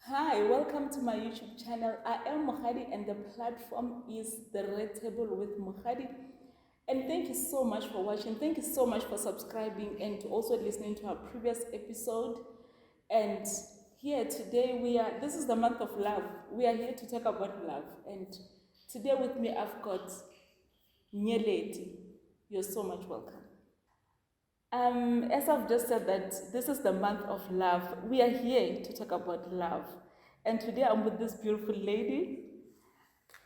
Hi, welcome to my YouTube channel. I am Mokgadi and the platform is the Red Table with Mokgadi. And thank you so much for watching. Thank you so much for subscribing and also listening to our previous episode. And here today this is the month of love. We are here to talk about love. And today with me I've got Nyeleti. You're so much welcome. As I've just said that this is the month of love, we are here to talk about love. And today I'm with this beautiful lady,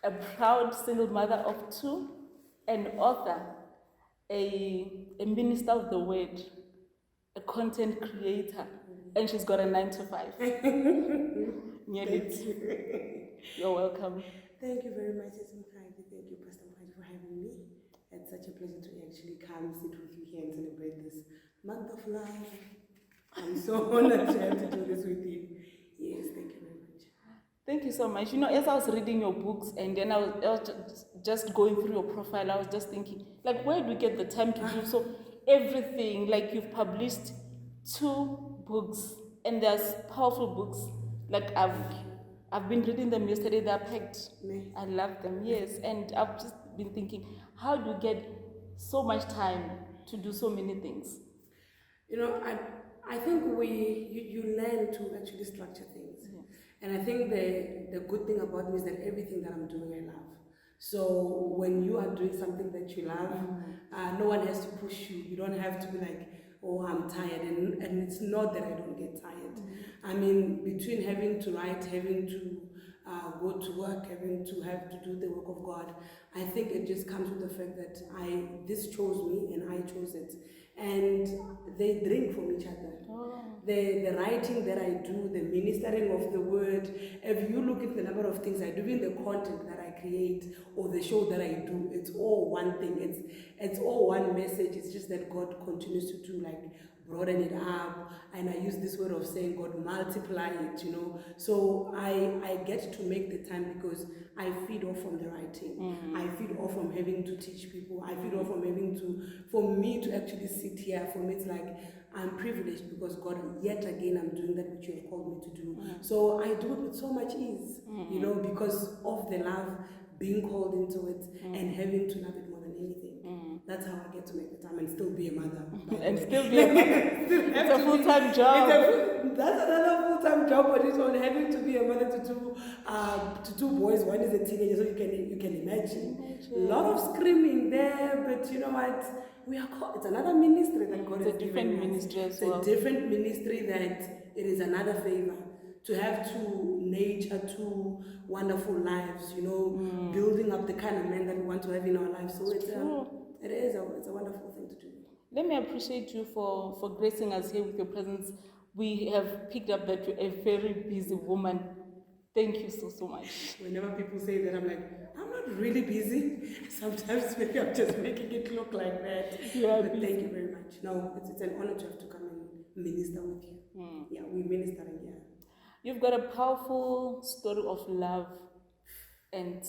a proud single mother of two, an author, a minister of the word, a content creator, and she's got a 9 to 5. Thank you. You're welcome. Thank you very much, Mokgadi. Thank you, Pastor Mokgadi, for having me. It's such a pleasure to actually come sit with you here and celebrate this month of love. I'm so honored to have to do this with you. Yes, thank you very much. Thank you so much. You know, as I was reading your books and then I was just going through your profile, I was just thinking, like, where do we get the time to do so everything? Like, you've published 2 books and there's powerful books. Like, I've been reading them yesterday. They're packed. I love them. Yes, and I've just been thinking, how do you get so much time to do so many things? You know, I think you learn to actually structure things. Yes. And I think the good thing about me is that everything that I'm doing, I love. So when you are doing something that you love, no one has to push you. You don't have to be like, oh, I'm tired. And it's not that I don't get tired. I mean, between having to write, having to go to work, having to have to do the work of God, I think it just comes with the fact that this chose me and I chose it. And they drink from each other. The writing that I do, the ministering of the word, if you look at the number of things I do, even the content that I create or the show that I do, it's all one thing. It's all one message. It's just that God continues to do, like, broaden it up, and I use this word of saying God multiply it, you know. So I get to make the time because I feed off from the writing. I feed off from having to teach people. I feed off from for me to actually sit here. For me, it's like I'm privileged because God, yet again, I'm doing that which you have called me to do. So I do it with so much ease, you know, because of the love, being called into it, and having to love it more than anything. That's how I get to make the time and still be a mother. And still be a mother. It's a full-time job. That's another full-time job on its own, having to be a mother to two boys. One is a teenager, so you can imagine. A lot of screaming there, but you know what? We are called. It's another ministry that God has given us. It's a different ministry as well. It's a different ministry that it is another favor. To have 2 nature, 2 wonderful lives, you know, building up the kind of men that we want to have in our lives. So it's a wonderful thing to do. Let me appreciate you for gracing us here with your presence. We have picked up that you're a very busy woman. Thank you so much. Whenever people say that, I'm like, I'm not really busy. Sometimes maybe I'm just making it look like that. But thank you very much. No, it's an honor to have to come and minister with you. Yeah, we're ministering here. You've got a powerful story of love, and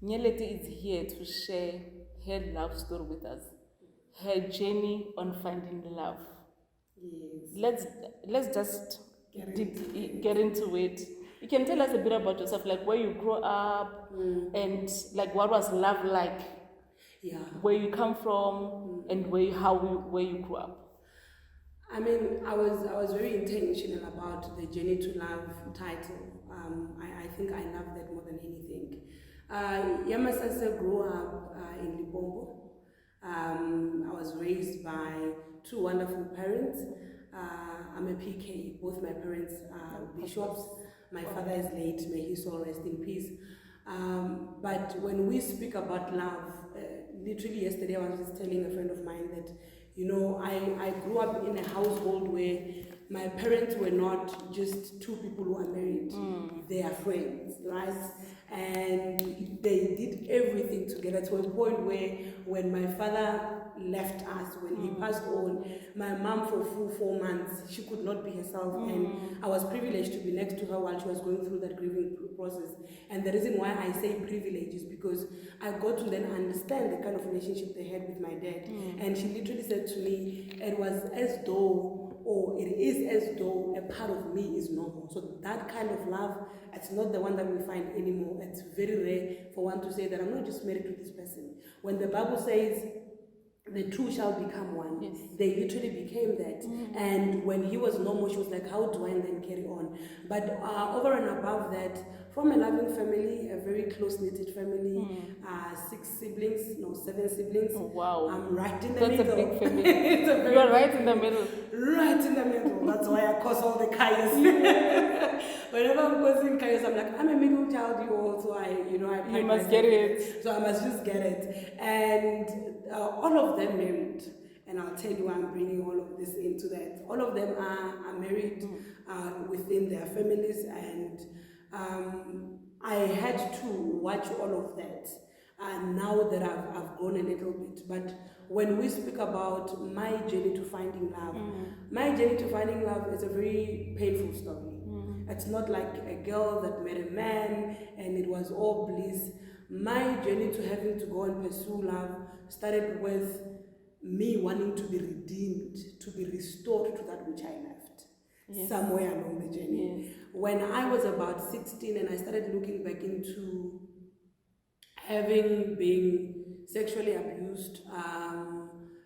Nyeleti is here to share her love story with us, her journey on finding love. Yes. Let's just get into it. You can tell us a bit about yourself, like where you grew up, and like what was love like, where you come from, and where you grew up. I mean, I was very intentional about the Journey to Love title. I think I love that more than anything. Yamasasa grew up in Limpopo. I was raised by 2 wonderful parents. I'm a PK. Both my parents are bishops. My father is late. May his soul rest in peace. But when we speak about love, literally yesterday I was just telling a friend of mine that, you know, I grew up in a household where my parents were not just 2 people who are married. They are friends, right? And they did everything together to a point where when my father left us, when he passed on, my mom for full 4 months, she could not be herself. And I was privileged to be next to her while she was going through that grieving process. And the reason why I say privilege is because I got to then understand the kind of relationship they had with my dad. And she literally said to me, it was as though or it is as though a part of me is normal. So that kind of love, it's not the one that we find anymore. It's very rare for one to say that I'm not just married to this person. When the Bible says the two shall become one, Yes. they literally became that. And when he was normal, she was like, how do I then carry on? But over and above that, from a loving family, a very close-knitted family, 7 siblings. Oh, wow. I'm right in the That's middle. a big family. It's a very You're right big in the family. middle. Right in the middle. That's why I cause all the chaos. Whenever I'm causing chaos, I'm like, I'm a middle child, you also, You must get it. So I must just get it. And all of them married. And I'll tell you why I'm bringing all of this into that. All of them are married within their families, and I had to watch all of that. And now that I've grown a little bit. But when we speak about my journey to finding love, my journey to finding love is a very painful story. It's not like a girl that met a man and it was all bliss. My journey to having to go and pursue love started with me wanting to be redeemed, to be restored to that which I left. Yes. Somewhere along the journey. Yes. When I was about 16 and I started looking back into having been sexually abused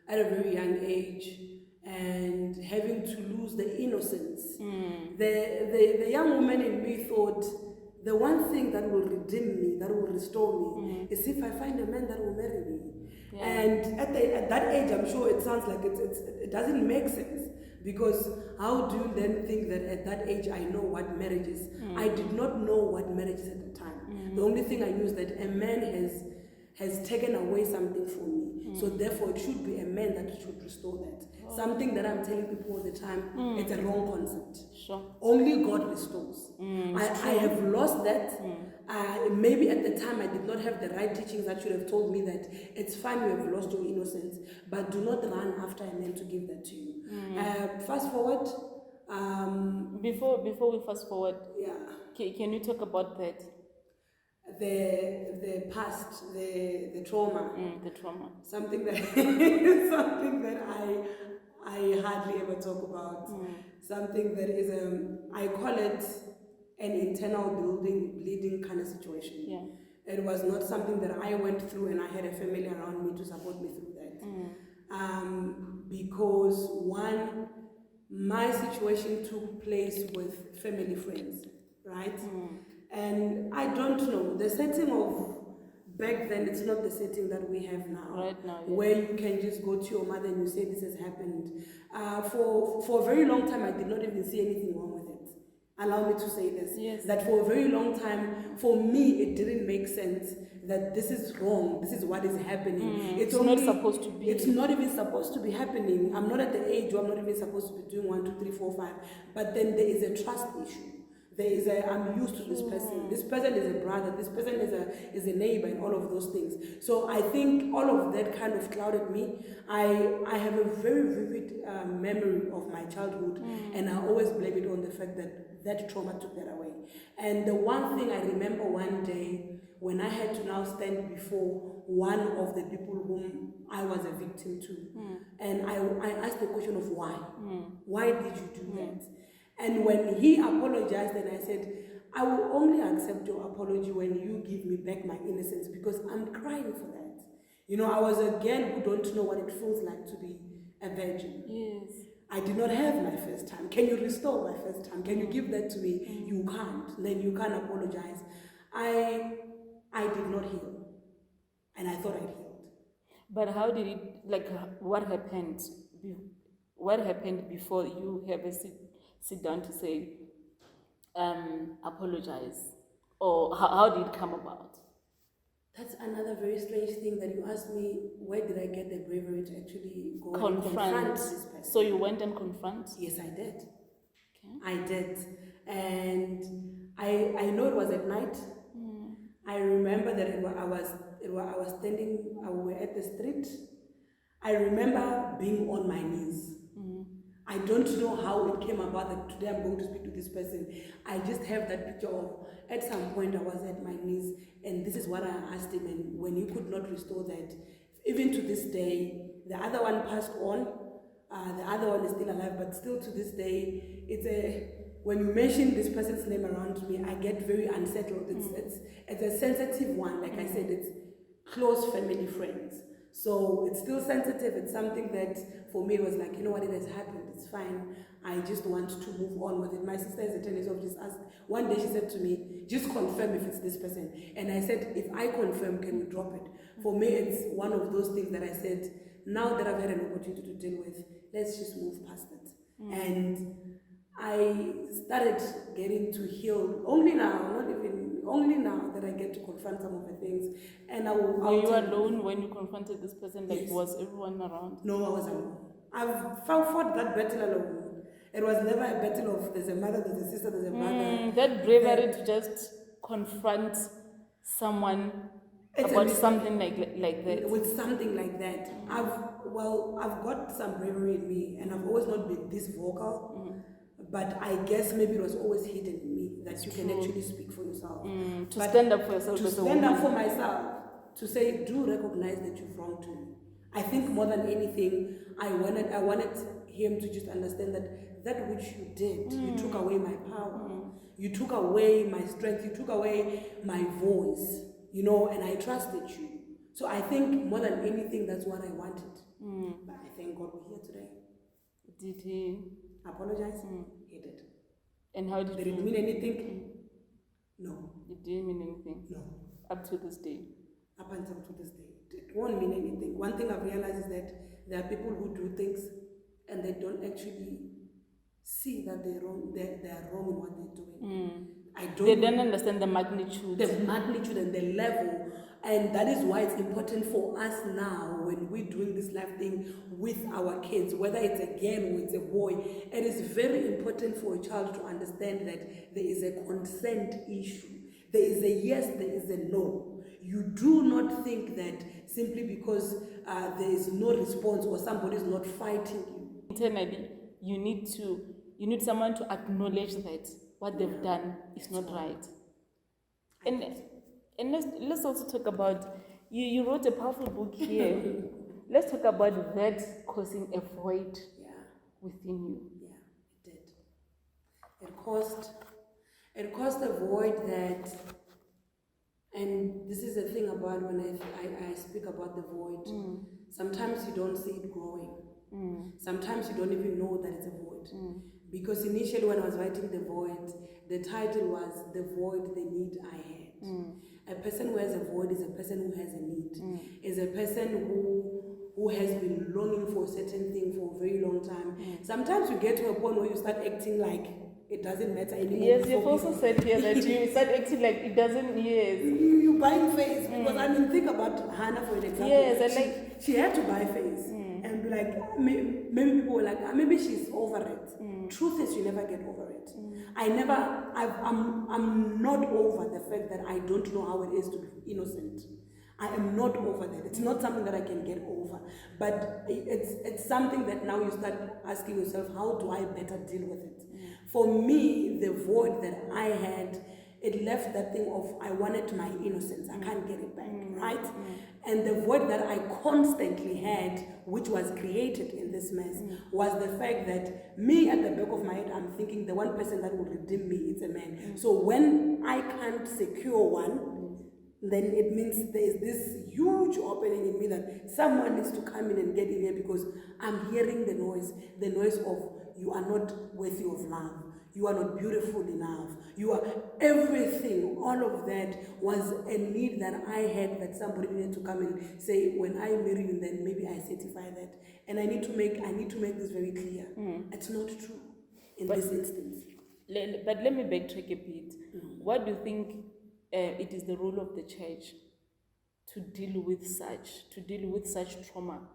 at a very young age and having to lose the innocence, the young woman in me thought, the one thing that will redeem me, that will restore me, is if I find a man that will marry me. Yeah. And at that age, I'm sure it sounds like it doesn't make sense, because how do you then think that at that age I know what marriage is? I did not know what marriage is at the time. The only thing I knew is that a man has taken away something from me. So therefore it should be a man that should restore that. Something that I'm telling people all the time, it's a wrong concept. Sure. Only God restores. I have lost that. Maybe at the time I did not have the right teachings that should have told me that it's fine, you have lost your innocence, but do not run after a man to give that to you. Fast forward. Before we fast forward, yeah. Can you talk about that? The past, the trauma. The trauma. Something that I hardly ever talk about. Something that is I call it an internal bleeding kind of situation. Yeah. It was not something that I went through and I had a family around me to support me through that. Because one, my situation took place with family friends, right? And I don't know, the setting of back then, it's not the setting that we have now. Right now, yeah. Where you can just go to your mother and you say this has happened. For a very long time, I did not even see anything wrong with it. Allow me to say this. Yes. That for a very long time, for me, it didn't make sense that this is wrong, this is what is happening. It's not supposed to be. It's not even supposed to be happening. I'm not at the age where I'm not even supposed to be doing 1, 2, 3, 4, 5. But then there is a trust issue. There is I'm used to this person. This person is a brother. This person is a neighbor, and all of those things. So I think all of that kind of clouded me. I have a very vivid memory of my childhood, and I always blame it on the fact that trauma took that away. And the one thing I remember one day when I had to now stand before one of the people whom I was a victim to, and I asked the question of why. Why did you do that? And when he apologized, then I said, I will only accept your apology when you give me back my innocence, because I'm crying for that. You know, I was a girl who don't know what it feels like to be a virgin. Yes. I did not have my first time. Can you restore my first time? Can you give that to me? You can't. Then you can't apologize. I did not heal. And I thought I'd healed. But how did it, like, what happened? What happened before you have a sit down to say, apologize? Or how did it come about? That's another very strange thing that you asked me, where did I get the bravery to actually go and confront this person? So you went and confront? Yes, I did. Okay. I did. And I know it was at night. I remember that I was standing, we were at the street. I remember being on my knees. I don't know how it came about that today I'm going to speak to this person. I just have that picture of, at some point I was at my knees, and this is what I asked him, and when he could not restore that, even to this day, the other one passed on, The other one is still alive, but still to this day, when you mention this person's name around me, I get very unsettled. It's a sensitive one. Like I said, it's close family friends. So it's still sensitive. It's something that for me was like, you know what, it has happened. It's fine. I just want to move on with it. My sister is a tennis of just asked. One day she said to me, just confirm if it's this person. And I said, if I confirm, can you drop it? For me, it's one of those things that I said, now that I've had an opportunity to deal with, let's just move past it. And I started getting to heal only now, only now that I get to confront some of the things. And Were you alone when you confronted this person? Like, yes. Was everyone around? No, I was alone. I've fought that battle alone. It was never a battle of there's a mother, there's a sister, there's a brother. That bravery to just confront someone about something like that. With something like that. I've got some bravery in me, and I've always not been this vocal. But I guess maybe it was always hidden in me that you can actually speak for yourself. To stand up for yourself. To stand up for myself. To say, do recognize that you've wronged me. I think more than anything, I wanted him to just understand that which you did, you took away my power. You took away my strength. You took away my voice. And I trusted you. So I think more than anything, that's what I wanted. But I thank God we're here today. Did he apologize? He did. And how did it mean anything? No. It didn't mean anything? No. Up to this day? Up until to this day. It won't mean anything. One thing I've realized is that there are people who do things and they don't actually see that they're wrong. They are wrong in what they're doing. They don't understand the magnitude. The magnitude and the level. And that is why it's important for us now, when we're doing this life thing with our kids, whether it's a girl or it's a boy, it is very important for a child to understand that there is a consent issue. There is a yes, there is a no. You do not think that simply because there is no response or somebody is not fighting you. Internally, you need someone to acknowledge that what they've done is not right. And let's also talk about, you wrote a powerful book here. Let's talk about that causing a void within you. Yeah, it did. It caused a void that, and this is the thing about when I speak about the void. Sometimes you don't see it growing. Sometimes you don't even know that it's a void. Because initially when I was writing The Void, the title was The Void, the Need I Had. A person who has a void is a person who has a need. Is a person who has been longing for a certain thing for a very long time. Sometimes you get to a point where you start acting like it doesn't matter anymore. Yes, you've also said here that you start acting like it doesn't, yes. You buying face, because think about Hannah for an example. Yes, and she had to buy face. And be like, maybe people were like, maybe she's over it. Truth is, you never get over it. I'm not over the fact that I don't know how it is to be innocent. I am not over that. It's not something that I can get over. But it's something that now you start asking yourself, how do I better deal with it? For me, the void that I had, it left that thing of, I wanted my innocence. I can't get it back, right? And the void that I constantly had, which was created in this mess, was the fact that me at the back of my head, I'm thinking the one person that will redeem me is a man. So when I can't secure one, then it means there is this huge opening in me that someone needs to come in and get in here, because I'm hearing the noise of, you are not worthy of love. You are not beautiful enough. You are everything. All of that was a need that I had, that somebody needed to come and say, when I marry you, then maybe I certify that. And I need to make this very clear. It's not true in this instance. But let me backtrack a bit. What do you think it is the role of the church to deal with such trauma?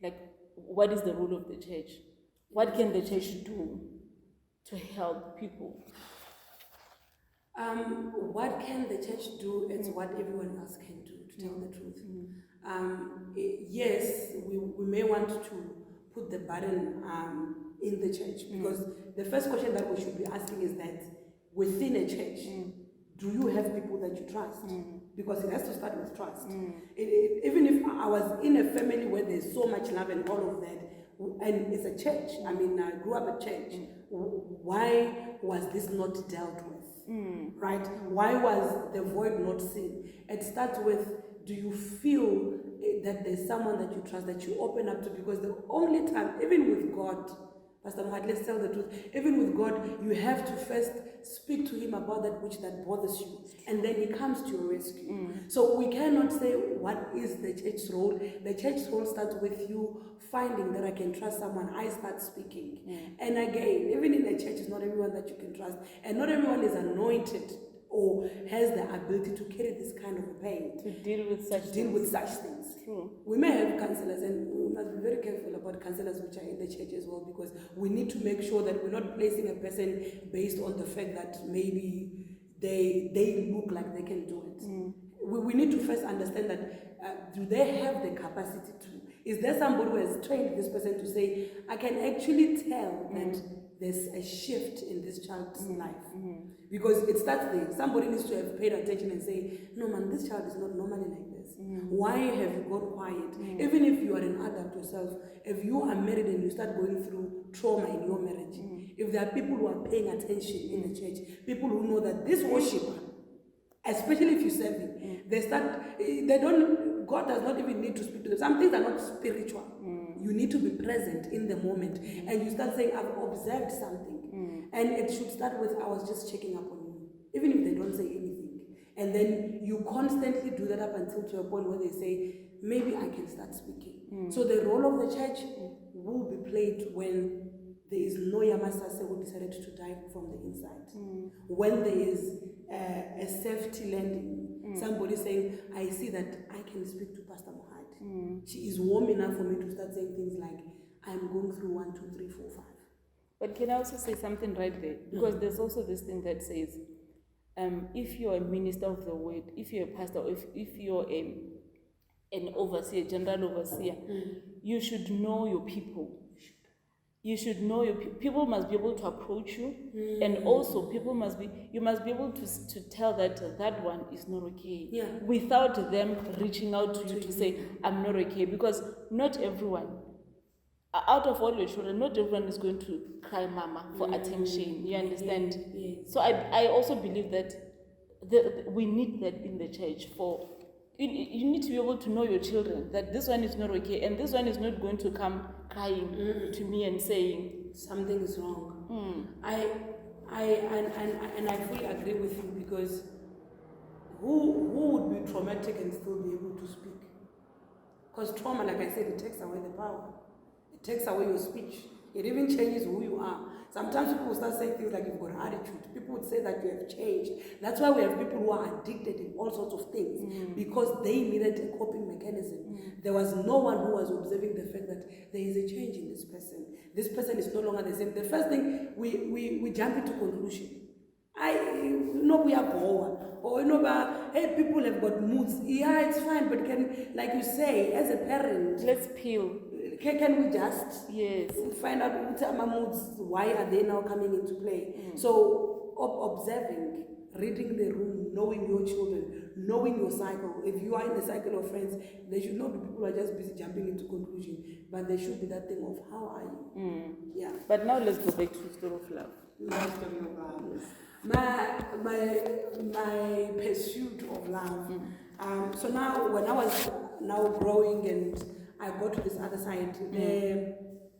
Like, what is the role of the church? What can the church do to help people? What can the church do? It's what everyone else can do, to tell the truth. Yes, we may want to put the burden in the church, because the first question that we should be asking is that within a church, do you have people that you trust? Because it has to start with trust. Even if I was in a family where there's so much love and all of that, and it's a church. I mean, I grew up at church. Why was this not dealt with? Right? Why was the void not seen? It starts with, do you feel that there's someone that you trust, that you open up to? Because the only time, even with God, Pastor Mokgadi, let's tell the truth, even with God, you have to first speak to him about that which that bothers you, and then he comes to your rescue. So we cannot say, what is the church's role? The church's role starts with you finding that I can trust someone. I start speaking. And again, even in the church, it's not everyone that you can trust, and not everyone is anointed or has the ability to carry this kind of a pain, to deal with such things. True. We may have counselors, and we must be very careful about counselors which are in the church as well, because we need to make sure that we're not placing a person based on the fact that maybe they look like they can do it. We need to first understand that do they have the capacity to? Is there somebody who has trained this person to say, I can actually tell that there's a shift in this child's life? Because it starts there. Somebody needs to have paid attention and say, no man, this child is not normally like this. Why have you gone quiet? Even if you are an adult yourself, if you are married and you start going through trauma in your marriage, if there are people who are paying attention in the church, people who know that this worshiper, especially if you serve him, God does not even need to speak to them. Some things are not spiritual. You need to be present in the moment. And you start saying, I've observed something. And it should start with, I was just checking up on you. Even if they don't say anything. And then you constantly do that up until to a point where they say, maybe I can start speaking. So the role of the church will be played when there is no Yamasase who decided to die from the inside. When there is a safety landing, somebody saying, I see that I can speak to Pastor Mokgadi. She is warm enough for me to start saying things like, I'm going through 1, 2, 3, 4, 5. But can I also say something right there? Because there's also this thing that says, if you're a minister of the word, if you're a pastor, or if you're an overseer, general overseer, you should know your people. You should know your people must be able to approach you, and also you must be able to tell that one is not okay, without them reaching out to you to say, I'm not okay, because not everyone, out of all your children, not everyone is going to cry mama for attention. You understand? So I also believe that we need that in the church. For you need to be able to know your children, that this one is not okay, and this one is not going to come crying to me and saying something is wrong. I fully agree with you, because who would be traumatic and still be able to speak? Because trauma, like I said, it takes away the power. It takes away your speech. It even changes who you are. Sometimes people will start saying things like, you've got attitude. People would say that you have changed. That's why we have people who are addicted in all sorts of things, because they needed a coping mechanism. There was no one who was observing the fact that there is a change in this person. This person is no longer the same. The first thing, we jump into conclusion. We are bored. Or hey, people have got moods. Yeah, it's fine, but like you say, as a parent, let's peel. Can we just find out what are my moods? Why are they now coming into play? So observing, reading the room, knowing your children, knowing your cycle. If you are in the cycle of friends, there should not be people who are just busy jumping into conclusion, but there should be that thing of, how are you? Yeah. But now let's go back to story of love. My story of love. My pursuit of love. So now, when I was now growing and I got to this other side,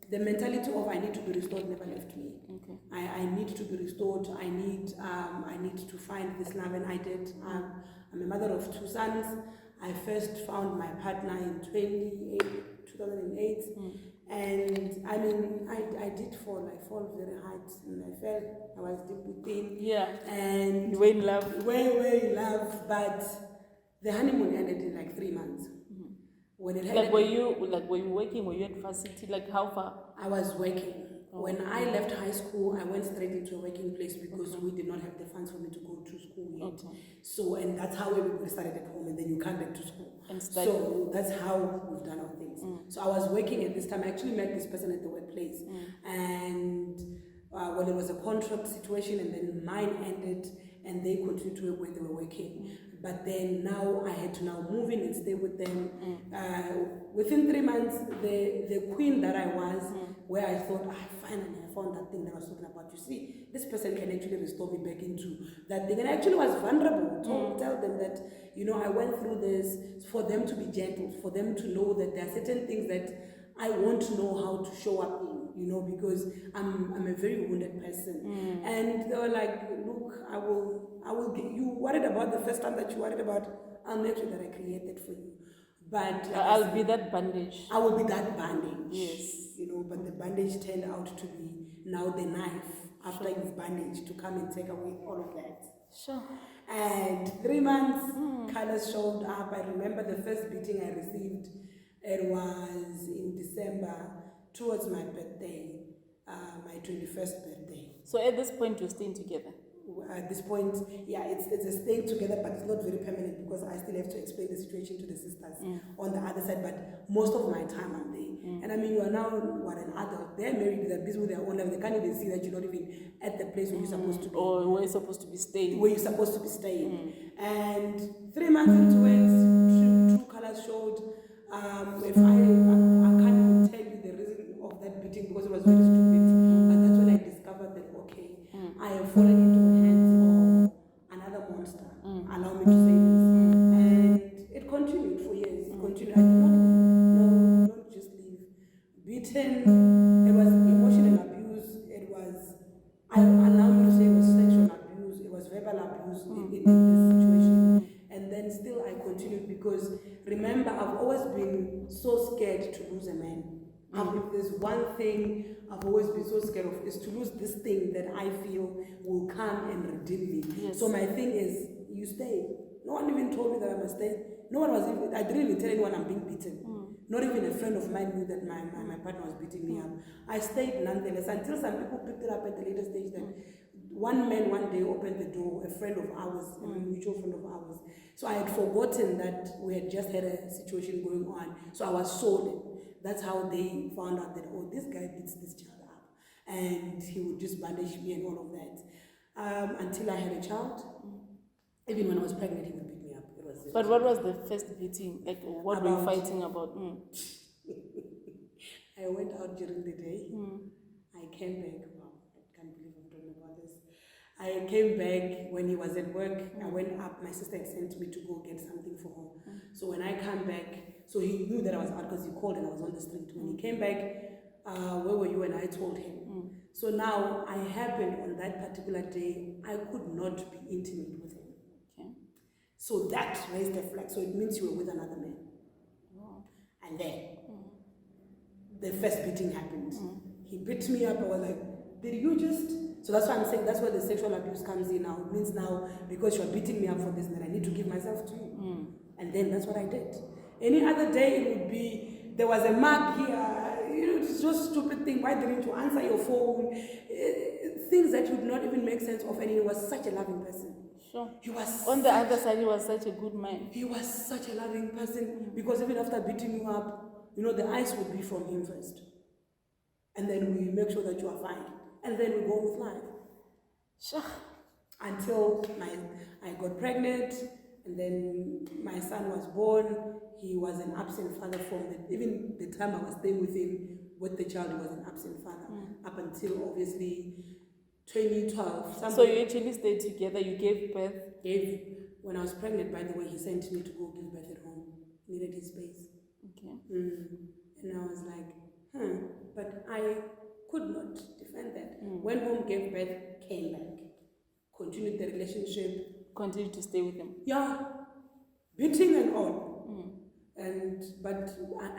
the mentality of I need to be restored never left me. Okay. I need to be restored. I need to find this love, and I did. I'm a mother of 2 sons. I first found my partner in 2008, and I mean, I did fall. I fall very hard, and I fell. I was deep within. Yeah. And you were in love. Way in love, but the honeymoon ended in like 3 months. When it were you working? Were you at varsity? Like how far? I was working. When I left high school, I went straight into a working place because we did not have the funds for me to go to school yet. So, and that's how we started at home, and then you come back to school. And study. So that's how we've done our things. So I was working at this time. I actually met this person at the workplace, and well, it was a contract situation, and then mine ended, and they continued to work where they were working. But then now I had to now move in and stay with them. Within 3 months, the queen that I was, where I thought, finally I found that thing that I was talking about. You see, this person can actually restore me back into that thing. And I actually was vulnerable. Tell them that, you know, I went through this, for them to be gentle, for them to know that there are certain things that I want to know how to show up in, you know, because I'm a very wounded person. And they were like, look, I will get you worried about the first time that you worried about, I'll make sure that I create that for you. But like I'll be that bandage. I will be that bandage. Yes. You know, but the bandage turned out to be now the knife after you've bandaged to come and take away all of that. Sure. And 3 months, colors showed up. I remember the first beating I received. It was in December, towards my birthday, my 21st birthday. So at this point, you're staying together? At this point, yeah, it's a staying together, but it's not very permanent because I still have to explain the situation to the sisters on the other side. But most of my time I'm there. And I mean, you are now an adult. They're married, they're busy with their own life. They can't even see that you're not even at the place where you're supposed to be. Or where you're supposed to be staying. Where you're supposed to be staying. And 3 months into it, true colors showed. If I can't even tell you the reason of that beating because it was very stupid. But that's when I discovered that, okay, I have fallen into the hands of another monster. Allow me to say this. And it continued for years. It continued. I did not, no, don't just leave. Beaten, it was emotional abuse. It was, I allow me to say it was sexual abuse. It was verbal abuse in this situation. And then still I continued because remember, I've always been so scared to lose a man. If there's one thing I've always been so scared of is to lose this thing that I feel will come and redeem me. Yes. So my thing is, you stay. No one even told me that I must stay. No one was even, I didn't even tell anyone I'm being beaten. Not even a friend of mine knew that my partner was beating me up. I stayed nonetheless until some people picked it up at the later stage that one man one day opened the door, a friend of ours, a mutual friend of ours. So I had forgotten that we had just had a situation going on. So I was sold. That's how they found out that, oh, this guy beats this child up. And he would just bandage me and all of that. Until I had a child. Even when I was pregnant, he would beat me up. It was But what was the first beating? Like, what were you fighting about? I went out during the day. I came back. Wow, I can't believe I'm talking about this. I came back when he was at work. I went up. My sister had sent me to go get something for her. So when I come back, so he knew that I was out because he called and I was on the street. When he came back, where were you? And I told him. So now I happened on that particular day, I could not be intimate with him. Okay. So that raised a flag. So it means you were with another man. Wow. And then the first beating happened. He beat me up. I was like, did you just... So that's why I'm saying that's where the sexual abuse comes in now. It means now, because you're beating me up for this, then I need to give myself to you. And then that's what I did. Any other day it would be, there was a mark here, you know, it's just stupid thing. Why didn't you answer your phone? Things that would not even make sense of, and he was such a loving person. Sure. He was on the other side, he was such a good man. He was such a loving person because even after beating you up, you know, the ice would be from him first. And then we make sure that you are fine. And then we go with life. Sure. Until I got pregnant, and then my son was born. He was an absent father from even the time I was staying with him, with the child, he was an absent father. Up until obviously 2012. So you actually stayed together, you gave birth? When I was pregnant, by the way, he sent me to go give birth at home. Needed his space. Okay. And I was like, but I could not defend that. Went home, gave birth, came back. Continued the relationship. Continued to stay with him? Yeah. Beating and all. But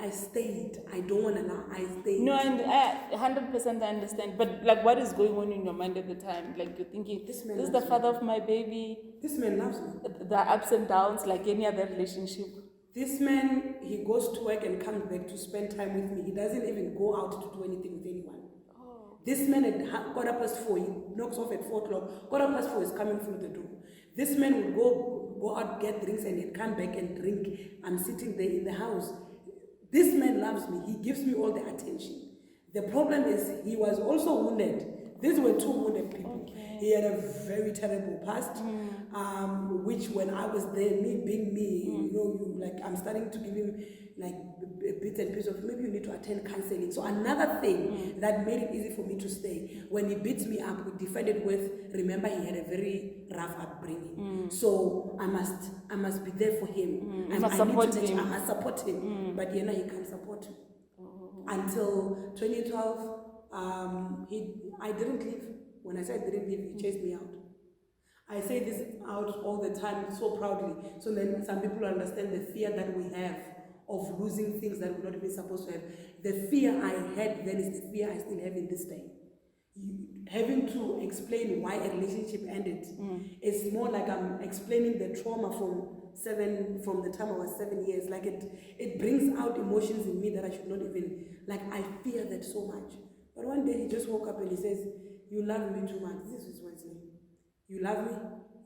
I stayed. I don't want to lie. I stayed. No, and 100% I understand. But like, what is going on in your mind at the time? Like, you're thinking, this is the father of my baby. This man loves me. The ups and downs, like any other relationship. This man, he goes to work and comes back to spend time with me. He doesn't even go out to do anything with anyone. This man at 4:15, he knocks off at 4 o'clock. 4:15 is coming through the door. This man would go out, get drinks, and he'd come back and drink. I'm sitting there in the house. This man loves me. He gives me all the attention. The problem is he was also wounded. These were two wounded people. Okay. He had a very terrible past, which when I was there, me being me, I'm starting to give him like bits and pieces of maybe you need to attend counseling. So another thing that made it easy for me to stay, when he beats me up, we defended with, remember he had a very rough upbringing. So I must be there for him. I must support him. I must support him. But he can't support me. Until 2012, I didn't leave. When I said I didn't leave, he chased me out. I say this out all the time so proudly, so then some people understand the fear that we have of losing things that we're not even supposed to have. The fear I had then is the fear I still have in this day. Having to explain why a relationship ended is more like I'm explaining the trauma from the time I was 7 years. Like it brings out emotions in me that I should not even, like I fear that so much. But one day he just woke up and he says, you love me too much. This is what's name. You love me,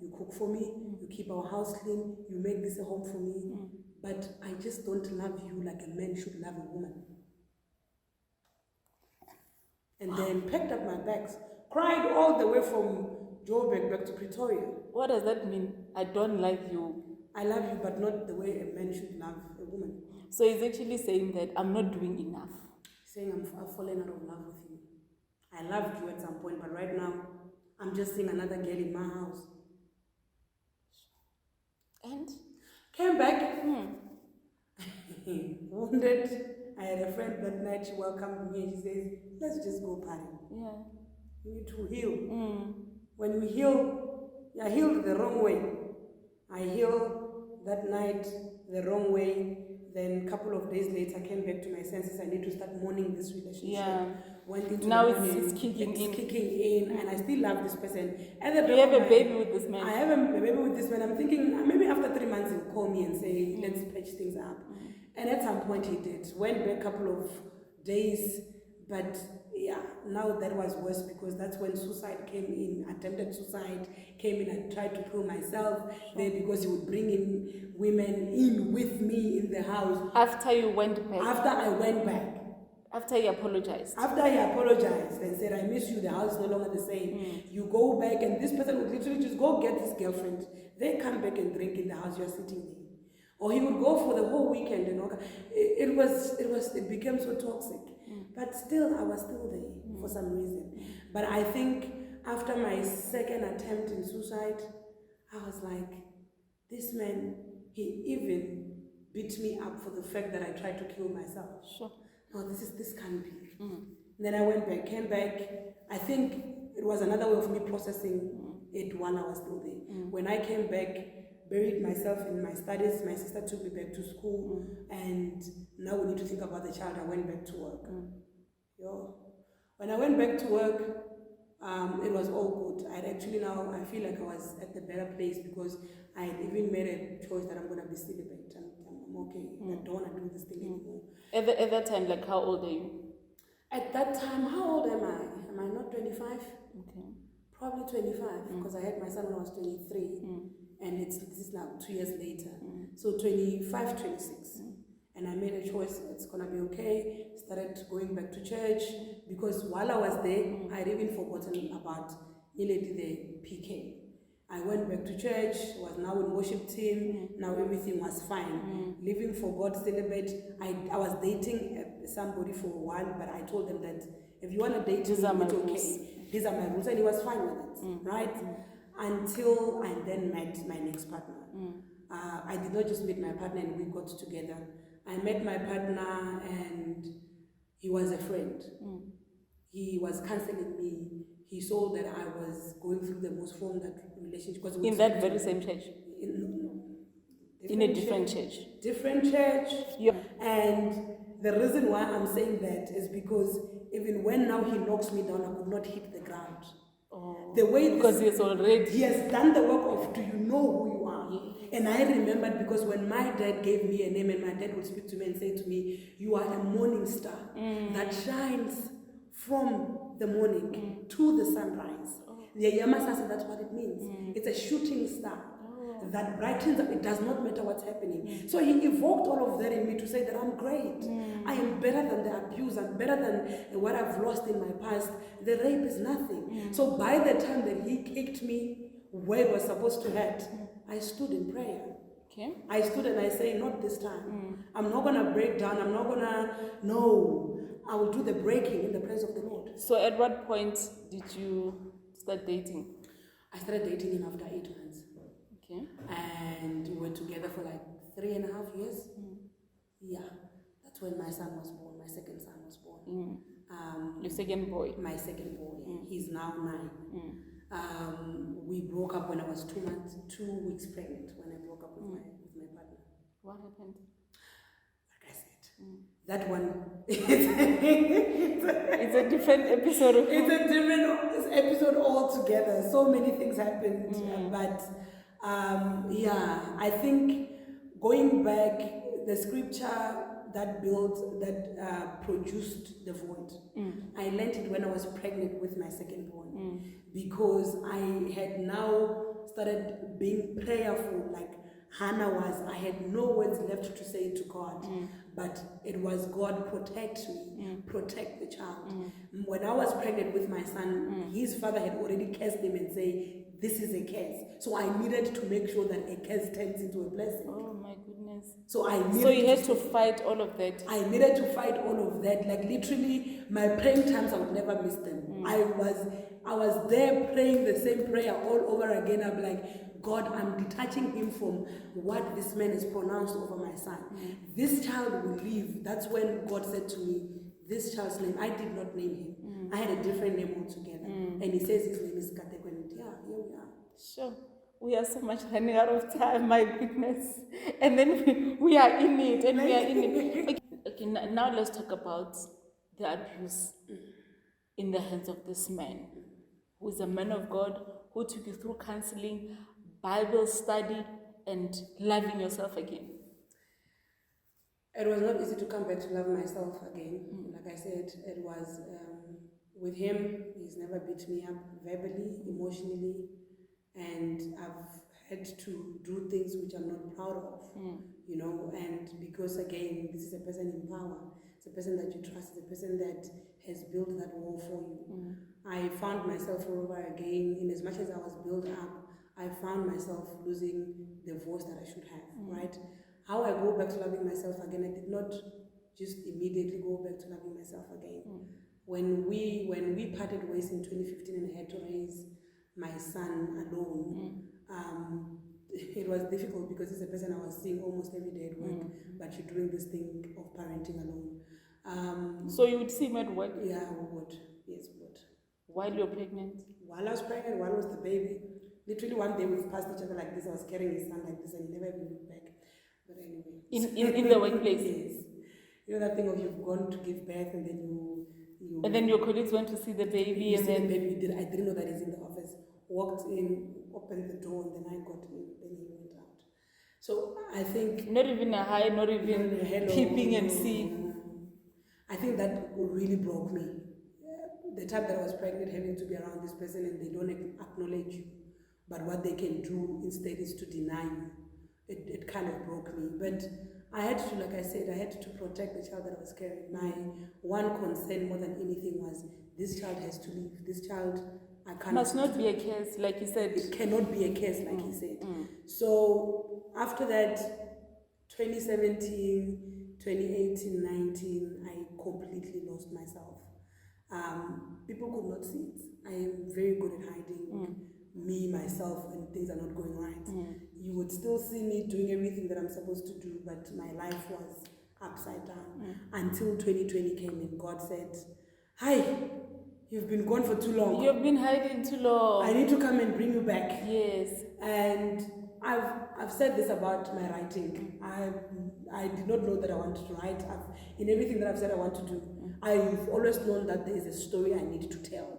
you cook for me, you keep our house clean, you make this a home for me. But I just don't love you like a man should love a woman. And then packed up my bags, cried all the way from Joburg back to Pretoria. What does that mean? I don't love you. I love you, but not the way a man should love a woman. So he's actually saying that I'm not doing enough. Saying I've fallen out of love with you. I loved you at some point, but right now, I'm just seeing another girl in my house. And? Came back. Wounded. I had a friend that night, she welcomed me and she says, let's just go party. Yeah. You need to heal. When you heal, you're healed the wrong way. I healed that night the wrong way. Then a couple of days later, I came back to my senses. I need to start mourning this relationship. Yeah. Went into now mourning. it's kicking in. And I still love this person. And you have a baby with this man. I have a baby with this man. I'm thinking maybe after 3 months he'll call me and say, let's patch things up. And at some point he did. Went back a couple of days, but yeah, now that was worse because that's when suicide came in, attempted suicide came in. I tried to kill myself there because he would bring in women in with me in the house. After you went back? After I went back. After he apologized? After he apologized and said, I miss you, the house is no longer the same. You go back and this person would literally just go get his girlfriend. They come back and drink in the house you're sitting there. Or he would go for the whole weekend and all. It became so toxic. But still, I was still there for some reason. But I think after my second attempt in suicide, I was like, this man, he even beat me up for the fact that I tried to kill myself. Sure. No, this can't be. Then I went back, came back. I think it was another way of me processing it while I was still there. When I came back, buried myself in my studies. My sister took me back to school, and now we need to think about the child. I went back to work. When I went back to work, it was all good. I feel like I was at the better place because I had even made a choice that I'm going to be celibate. I'm okay. I don't want to do this thing anymore. At that time, like how old are you? At that time, how old am I? Am I not 25? Okay. Probably 25 because I had my son when I was 23. And this is now 2 years later. So 25, 26. And I made a choice, it's going to be okay. Started going back to church because while I was there, I had even forgotten about the PK. I went back to church, was now in worship team, now everything was fine. Living for God, celibate. I was dating somebody for a while, but I told them that if you want to date me, it's okay. These are my rules, and he was fine with it, right? Until I then met my next partner. I did not just meet my partner and we got together. I met my partner and he was a friend. He was counseling me. He saw that I was going through the most formed relationship. In that very same church? In a different church? Different church. Yeah. And the reason why I'm saying that is because even when now he knocks me down, I could not hit the ground. The way because he has done the work of, do you know who you are? Yes. And I remembered because when my dad gave me a name and my dad would speak to me and say to me, you are a morning star that shines from the morning to the sunrise. The Yamasa said that's what it means. It's a shooting star. that brightens up. It does not matter what's happening. So he evoked all of that in me to say that I'm great. I am better than the abuse. I'm better than what I've lost in my past. The rape is nothing. So by the time that he kicked me where it was supposed to hurt, I stood in prayer. Okay. I stood and I say, not this time. I'm not going to break down. I'm not going to, no. I will do the breaking in the presence of the Lord. So at what point did you start dating? I started dating him after 8 months. Okay. And we were together for like 3.5 years. Yeah. That's when my son was born. My second son was born. Your second boy? My second boy. He's now 9. We broke up when I was 2 weeks pregnant, when I broke up with my partner. What happened? Like I said, that one, it's a different episode. It's a different episode altogether. So many things happened. But yeah, I think going back, the scripture that produced the void. I learned it when I was pregnant with my second born, because I had now started being prayerful like Hannah was. I had no words left to say to God, but it was, God, protect me, protect the child. When I was pregnant with my son, his father had already cursed him and say, this is a curse. So I needed to make sure that a curse turns into a blessing. Oh my goodness. So you had to fight all of that. I needed to fight all of that. Like literally, my praying times, I would never miss them. I was there praying the same prayer all over again. I'm like, God, I'm detaching him from what this man has pronounced over my son. This child will live. That's when God said to me, this child's name, I did not name him. I had a different name altogether. And he says his name is Katekwe. Yeah, here we are. Sure. We are so much running out of time, my goodness. And then we are in it, and we are in it. Okay, now let's talk about the abuse in the hands of this man, who is a man of God, who took you through counseling, Bible study, and loving yourself again. It was not easy to come back to love myself again. Like I said, it was with him. He's never beat me up verbally, emotionally, and I've had to do things which I'm not proud of, you know. And because again, this is a person in power. It's a person that you trust. It's a person that has built that wall for you. I found myself all over again. In as much as I was built up, I found myself losing the voice that I should have. Right? How I go back to loving myself again, I did not just immediately go back to loving myself again. When we parted ways in 2015 and I had to raise my son alone, it was difficult because it's a person I was seeing almost every day at work, but you're doing this thing of parenting alone. So you would see him at work? Yeah, we would. Yes, we would. While you're pregnant? While I was pregnant, while I was the baby. Literally one day we've passed each other like this. I was carrying his son like this and he never even looked back. But anyway. In the workplace? Yes. You know that thing of you've gone to give birth and then you and then your colleagues went to see the baby, and then the baby. I didn't know that he's in the office. Walked in, opened the door, and then I got in. Then he went out. So I think not even a hi, not even peeping and seeing. I think that really broke me. The time that I was pregnant, having to be around this person and they don't acknowledge you, but what they can do instead is to deny you. It kind of broke me. But I had to, like I said, I had to protect the child that I was carrying. My one concern more than anything was, this child has to leave. This child, I can't. Must not be a case, like you said. It cannot be a case, like he said. So after that, 2017, 2018, 19, I completely lost myself. People could not see it. I am very good at hiding me, myself, when things are not going right. You would still see me doing everything that I'm supposed to do, but my life was upside down until 2020 came and God said, hi, you've been gone for too long. You've been hiding too long. I need to come and bring you back. Yes. And I've said this about my writing. I did not know that I wanted to write. In everything that I've said I want to do, I've always known that there is a story I need to tell.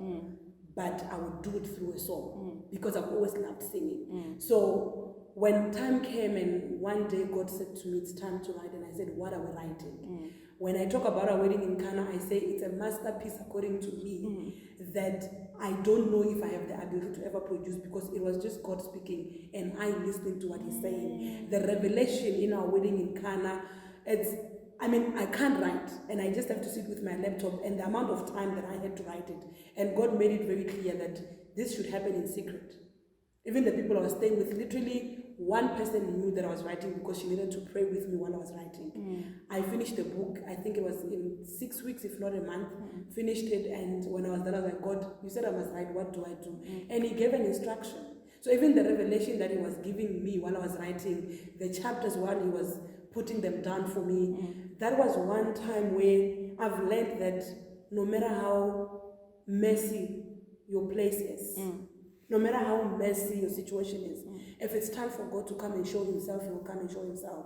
But I would do it through a song because I've always loved singing. So when time came and one day God said to me, it's time to write, and I said, what are we writing? When I talk about our wedding in Cana, I say it's a masterpiece according to me that I don't know if I have the ability to ever produce, because it was just God speaking and I listening to what He's saying. The revelation in our wedding in Cana, I can't write, and I just have to sit with my laptop, and the amount of time that I had to write it. And God made it very clear that this should happen in secret. Even the people I was staying with, literally one person knew that I was writing because she needed to pray with me while I was writing. I finished the book, I think it was in 6 weeks, if not a month, finished it, and when I was done, I was like, God, you said I must write, what do I do? And He gave an instruction. So even the revelation that He was giving me while I was writing, the chapters while He was putting them down for me, that was one time where I've learned that no matter how messy your place is, no matter how messy your situation is, if it's time for God to come and show Himself, He will come and show Himself.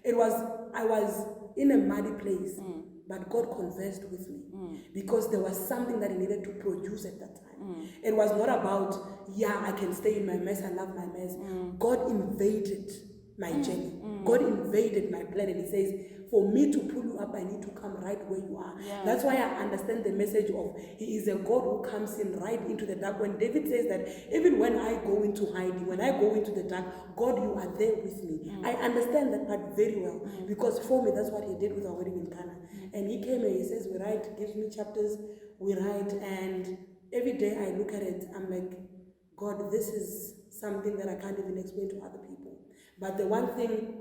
I was in a muddy place, but God conversed with me because there was something that He needed to produce at that time. It was not about, I can stay in my mess, I love my mess. God invaded my journey. God invaded my plan, and He says, for me to pull you up, I need to come right where you are. That's why I understand the message of He is a God who comes in right into the dark. When David says that, even when I go into hiding, when I go into the dark, God, you are there with me. I understand that part very well, because for me, that's what He did with our wedding in Cana. And He came and He says, we write, gives me chapters, we write, and every day I look at it, I'm like, God, this is something that I can't even explain to other people. But the one thing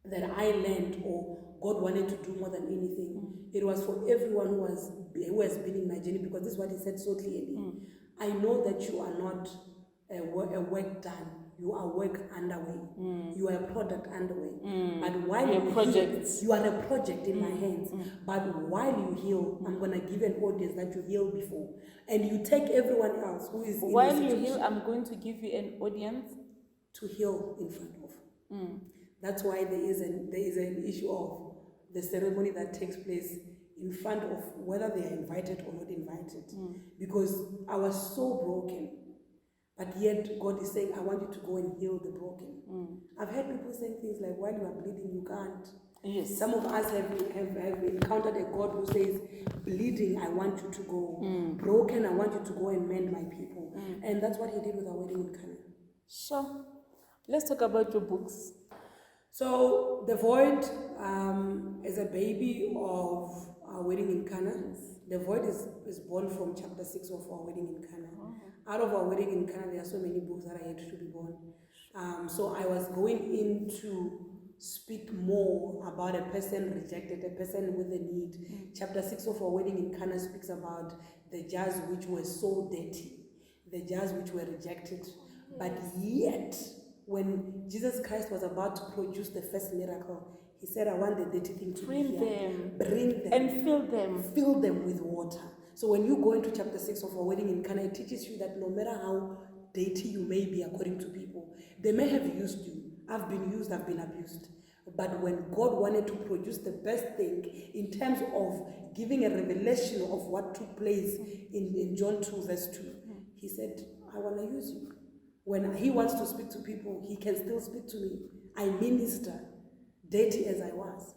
that I learned, or God wanted to do more than anything, it was for everyone who has been in my journey, because this is what He said so clearly. I know that you are not a work done, you are work underway. You are a product underway. But while you heal, you are a project in my hands. But while you heal, I'm going to give an audience that you healed before. And you take everyone else who is while you heal, I'm going to give you an audience to heal in front of. That's why there is an issue of the ceremony that takes place in front of whether they are invited or not invited. Because I was so broken, but yet God is saying, I want you to go and heal the broken. I've heard people saying things like, while you are bleeding, you can't. Yes. Some of us have encountered a God who says, bleeding, I want you to go. Broken, I want you to go and mend my people. And that's what He did with our wedding in Cana. Sure. Let's talk about your books. So The Void is a baby of our wedding in Cana. The Void is born from chapter 6 of our wedding in Cana. Out of our wedding in Cana, there are so many books that are yet to be born. So I was going in to speak more about a person rejected, a person with a need. Chapter 6 of our wedding in Cana speaks about the jars which were so dirty, the jars which were rejected. But yet, when Jesus Christ was about to produce the first miracle, He said, I want the dirty thing to bring be them. Bring them. And fill them. Fill them with water. So when you go into chapter 6 of our wedding in Cana, it teaches you that no matter how dirty you may be according to people, they may have used you. I've been used, I've been abused. But when God wanted to produce the best thing in terms of giving a revelation of what took place in John 2 verse 2, He said, I want to use you. When He wants to speak to people, He can still speak to me. I minister, dirty as I was.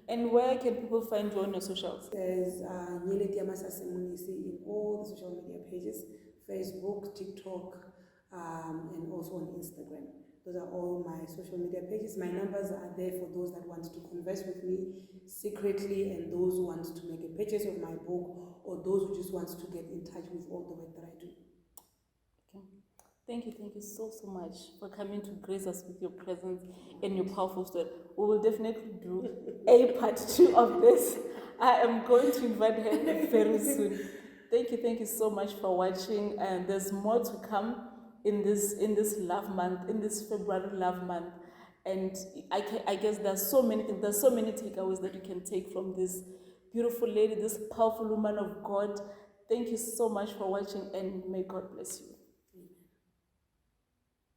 And where can people find you on your socials? There's Nyeleti Amasase Munisi in all the social media pages, Facebook, TikTok, and also on Instagram. Those are all my social media pages. My numbers are there for those that want to converse with me secretly, and those who want to make a purchase of my book, or those who just want to get in touch with all the work that I do. Thank you so much for coming to grace us with your presence and your powerful story. We will definitely do a part 2 of this. I am going to invite her very soon. Thank you so much for watching, and there's more to come in this love month, in this February love month. And I guess there's so many things, there's so many takeaways that you can take from this beautiful lady, this powerful woman of God. Thank you so much for watching, and may God bless you.